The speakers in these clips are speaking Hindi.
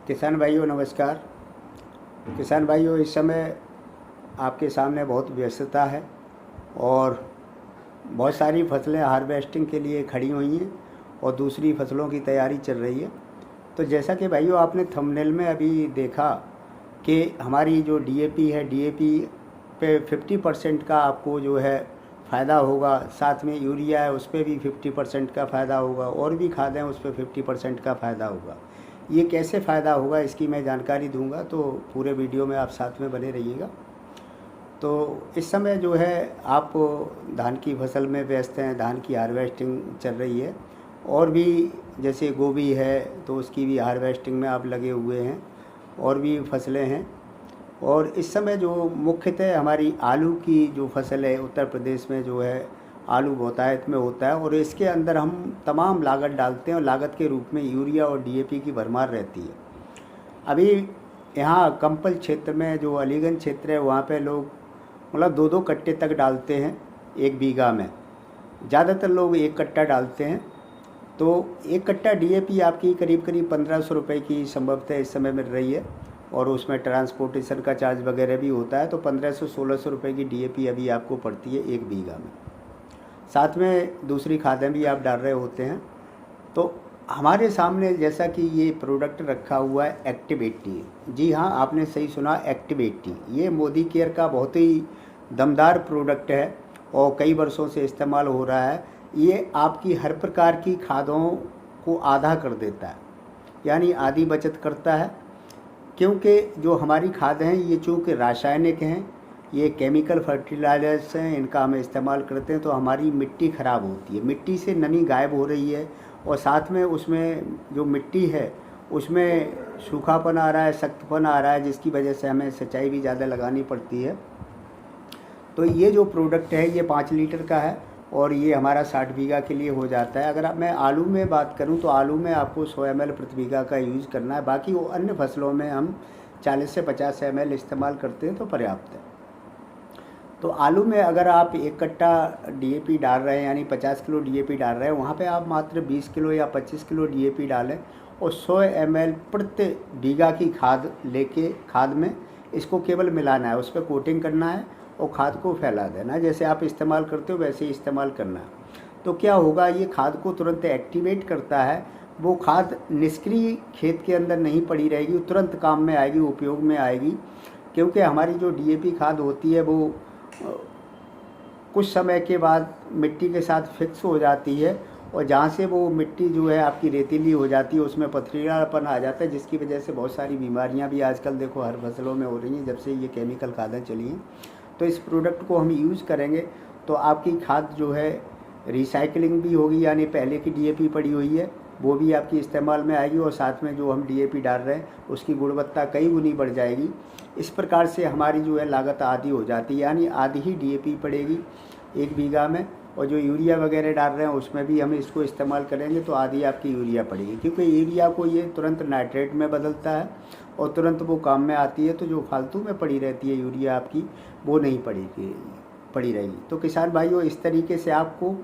किसान भाइयों नमस्कार। किसान भाइयों, इस समय आपके सामने बहुत व्यस्तता है और बहुत सारी फसलें हार्वेस्टिंग के लिए खड़ी हुई हैं और दूसरी फसलों की तैयारी चल रही है। तो जैसा कि भाइयों आपने थंबनेल में अभी देखा कि हमारी जो डीएपी है, डीएपी पे 50% का आपको जो है फ़ायदा होगा, साथ में यूरिया है उस पर भी 50% का फ़ायदा होगा और भी खादें हैं उस पर 50% का फ़ायदा होगा। ये कैसे फ़ायदा होगा इसकी मैं जानकारी दूंगा, तो पूरे वीडियो में आप साथ में बने रहिएगा। तो इस समय जो है आप धान की फसल में व्यस्त हैं, धान की हार्वेस्टिंग चल रही है और भी जैसे गोभी है तो उसकी भी हार्वेस्टिंग में आप लगे हुए हैं और भी फसलें हैं। और इस समय जो मुख्यतः हमारी आलू की जो फसल है उत्तर प्रदेश में जो है आलू बहुतायत में होता है और इसके अंदर हम तमाम लागत डालते हैं और लागत के रूप में यूरिया और डीएपी की भरमार रहती है। अभी यहाँ कंपल क्षेत्र में जो अलीगंज क्षेत्र है वहाँ पे लोग मतलब 2-2 कट्टे तक डालते हैं 1 बीघा में। ज़्यादातर लोग 1 कट्टा डालते हैं। तो 1 कट्टा डीएपी आपकी करीब करीब 1500 रुपये की संभवतः इस समय मिल रही है और उसमें ट्रांसपोर्टेशन का चार्ज वगैरह भी होता है। तो 1500-1600 रुपये की डीएपी अभी आपको पड़ती है 1 बीघा में। साथ में दूसरी खादें भी आप डाल रहे होते हैं। तो हमारे सामने जैसा कि ये प्रोडक्ट रखा हुआ है एक्टिव 80। जी हाँ, आपने सही सुना, एक्टिव 80। ये मोदी केयर का बहुत ही दमदार प्रोडक्ट है और कई वर्षों से इस्तेमाल हो रहा है। ये आपकी हर प्रकार की खादों को आधा कर देता है, यानी आधी बचत करता है। क्योंकि जो हमारी खाद हैं ये चूँकि रासायनिक हैं, ये केमिकल फर्टिलाइजर्स हैं, इनका हम इस्तेमाल करते हैं तो हमारी मिट्टी ख़राब होती है, मिट्टी से नमी गायब हो रही है और साथ में उसमें जो मिट्टी है उसमें सूखापन आ रहा है, सख्तपन आ रहा है, जिसकी वजह से हमें सिंचाई भी ज़्यादा लगानी पड़ती है। तो ये जो प्रोडक्ट है ये 5 लीटर का है और ये हमारा 60 बीघा के लिए हो जाता है। अगर मैं आलू में बात करूं तो आलू में आपको 100 ml प्रति बीघा का यूज़ करना है। बाकी वो अन्य फसलों में हम 40 से 50 ml इस्तेमाल करते हैं तो पर्याप्त है। तो आलू में अगर आप 1 कट्टा डीएपी डाल रहे हैं यानी 50 किलो डीएपी डाल रहे हैं, वहाँ पे आप मात्र 20 किलो या 25 किलो डीएपी डालें और 100 ml प्रति बीघा की खाद लेके खाद में इसको केवल मिलाना है, उस पर कोटिंग करना है और खाद को फैला देना है। जैसे आप इस्तेमाल करते हो वैसे ही इस्तेमाल करना है। तो क्या होगा, ये खाद को तुरंत एक्टिवेट करता है। वो खाद निष्क्रिय खेत के अंदर नहीं पड़ी रहेगी, तुरंत काम में आएगी, उपयोग में आएगी। क्योंकि हमारी जो डीएपी खाद होती है वो कुछ समय के बाद मिट्टी के साथ फिक्स हो जाती है और जहाँ से वो मिट्टी जो है आपकी रेतीली हो जाती है उसमें पथरीलापन आ जाता है, जिसकी वजह से बहुत सारी बीमारियाँ भी आजकल देखो हर फसलों में हो रही हैं जब से ये केमिकल खादें चली हैं। तो इस प्रोडक्ट को हम यूज़ करेंगे तो आपकी खाद जो है रिसाइकलिंग भी होगी, यानी पहले की डीएपी पड़ी हुई है वो भी आपकी इस्तेमाल में आएगी और साथ में जो हम डीएपी डाल रहे हैं उसकी गुणवत्ता कई गुनी बढ़ जाएगी। इस प्रकार से हमारी जो है लागत आधी हो जाती है, यानी आधी ही डीएपी पड़ेगी 1 बीघा में और जो यूरिया वगैरह डाल रहे हैं उसमें भी हम इसको इस्तेमाल करेंगे तो आधी आपकी यूरिया पड़ेगी। क्योंकि यूरिया को ये तुरंत नाइट्रेट में बदलता है और तुरंत वो काम में आती है। तो जो फालतू में पड़ी रहती है यूरिया आपकी वो नहीं पड़ी रहेगी। तो किसान भाइयों, इस तरीके से आपको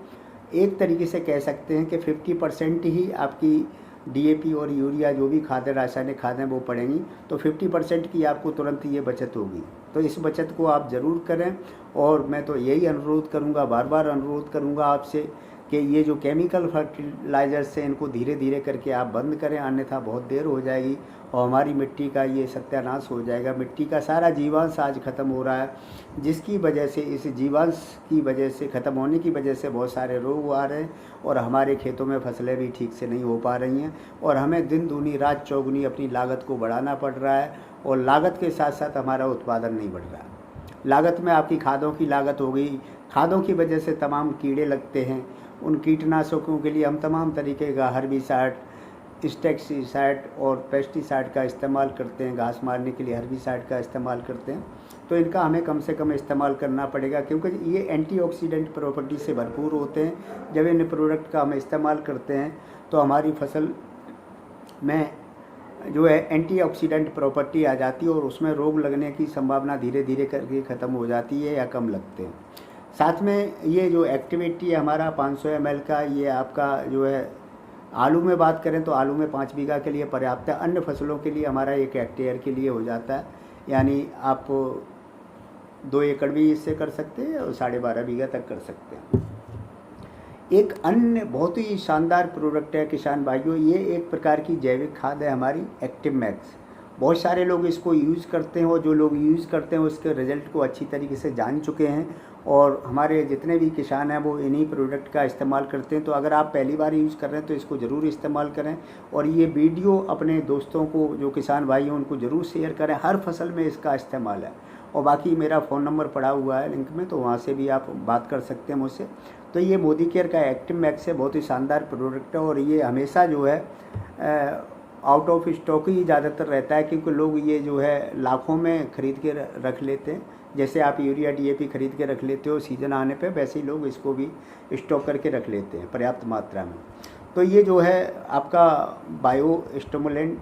एक तरीके से कह सकते हैं कि 50% ही आपकी डीएपी और यूरिया जो भी खाद रासायनिक खादें वो पड़ेंगी, तो 50% की आपको तुरंत ये बचत होगी। तो इस बचत को आप ज़रूर करें और मैं तो यही अनुरोध करूँगा, बार बार अनुरोध करूँगा आपसे कि ये जो केमिकल फर्टिलाइजर्स हैं इनको धीरे धीरे करके आप बंद करें, अन्यथा बहुत देर हो जाएगी और हमारी मिट्टी का ये सत्यानाश हो जाएगा। मिट्टी का सारा जीवांश आज ख़त्म हो रहा है, जिसकी वजह से इस जीवांश की वजह से ख़त्म होने की वजह से बहुत सारे रोग आ रहे हैं और हमारे खेतों में फसलें भी ठीक से नहीं हो पा रही हैं और हमें दिन दूनी रात चौगुनी अपनी लागत को बढ़ाना पड़ रहा है और लागत के साथ साथ हमारा उत्पादन नहीं बढ़ रहा है। लागत में आपकी खादों की लागत हो गई, खादों की वजह से तमाम कीड़े लगते हैं, उन कीटनाशकों के लिए हम तमाम तरीके का हर्बिसाइड, इंसेक्टिसाइड और पेस्टिसाइड का इस्तेमाल करते हैं, घास मारने के लिए हर्बिसाइड का इस्तेमाल करते हैं। तो इनका हमें कम से कम इस्तेमाल करना पड़ेगा क्योंकि ये एंटीऑक्सीडेंट प्रॉपर्टी से भरपूर होते हैं। जब इन प्रोडक्ट का हम इस्तेमाल करते हैं तो हमारी फसल में जो है एंटीऑक्सीडेंट प्रॉपर्टी आ जाती है और उसमें रोग लगने की संभावना धीरे धीरे करके ख़त्म हो जाती है या कम लगते हैं। साथ में ये जो एक्टिविटी है हमारा 500 ml का, ये आपका जो है आलू में बात करें तो आलू में 5 बीघा के लिए पर्याप्त है। अन्य फसलों के लिए हमारा 1 हेक्टेयर के लिए हो जाता है, यानी आप 2 एकड़ भी इससे कर सकते हैं और 12.5 बीघा तक कर सकते हैं। एक अन्य बहुत ही शानदार प्रोडक्ट है किसान भाइयों, ये एक प्रकार की जैविक खाद है हमारी, एक्टिव मैक्स। बहुत सारे लोग इसको यूज़ करते हैं और जो लोग यूज़ करते हैं उसके रिज़ल्ट को अच्छी तरीके से जान चुके हैं, और हमारे जितने भी किसान हैं वो इन्हीं प्रोडक्ट का इस्तेमाल करते हैं। तो अगर आप पहली बार यूज़ कर रहे हैं तो इसको ज़रूर इस्तेमाल करें, और ये वीडियो अपने दोस्तों को, जो किसान भाई हैं, उनको ज़रूर शेयर करें। हर फसल में इसका इस्तेमाल है। और बाकी मेरा फ़ोन नंबर पड़ा हुआ है लिंक में, तो वहाँ से भी आप बात कर सकते हैं मुझसे। तो ये मोदी केयर का एक्टिव मैक्स है, बहुत ही शानदार प्रोडक्ट है, और ये हमेशा जो है आउट ऑफ स्टॉक ही ज़्यादातर रहता है, क्योंकि लोग ये जो है लाखों में ख़रीद के रख लेते हैं। जैसे आप यूरिया DAP खरीद के रख लेते हो सीज़न आने पे, वैसे ही लोग इसको भी स्टॉक करके रख लेते हैं पर्याप्त मात्रा में। तो ये जो है आपका बायो स्टिमुलेंट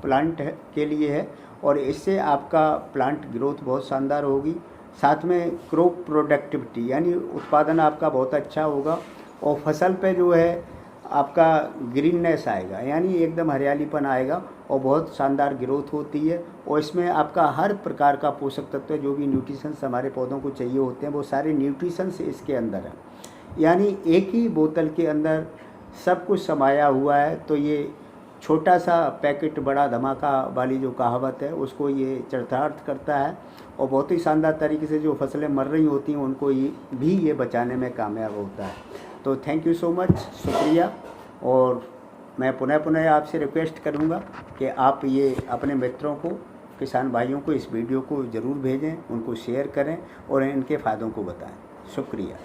प्लांट के लिए है, और इससे आपका प्लांट ग्रोथ बहुत शानदार होगी। साथ में क्रॉप प्रोडक्टिविटी यानी उत्पादन आपका बहुत अच्छा होगा, और फसल पे जो है आपका ग्रीननेस आएगा, यानी एकदम हरियालीपन आएगा, और बहुत शानदार ग्रोथ होती है। और इसमें आपका हर प्रकार का पोषक तत्व, जो भी न्यूट्रिशंस हमारे पौधों को चाहिए होते हैं, वो सारे न्यूट्रिशंस इसके अंदर हैं। यानी एक ही बोतल के अंदर सब कुछ समाया हुआ है। तो ये छोटा सा पैकेट बड़ा धमाका वाली जो कहावत है, उसको ये चरितार्थ करता है, और बहुत ही शानदार तरीके से जो फसलें मर रही होती हैं उनको ये बचाने में कामयाब होता है। तो थैंक यू सो मच, शुक्रिया। और मैं पुनः आपसे रिक्वेस्ट करूँगा कि आप ये अपने मित्रों को, किसान भाइयों को इस वीडियो को ज़रूर भेजें, उनको शेयर करें और इनके फ़ायदों को बताएं। शुक्रिया।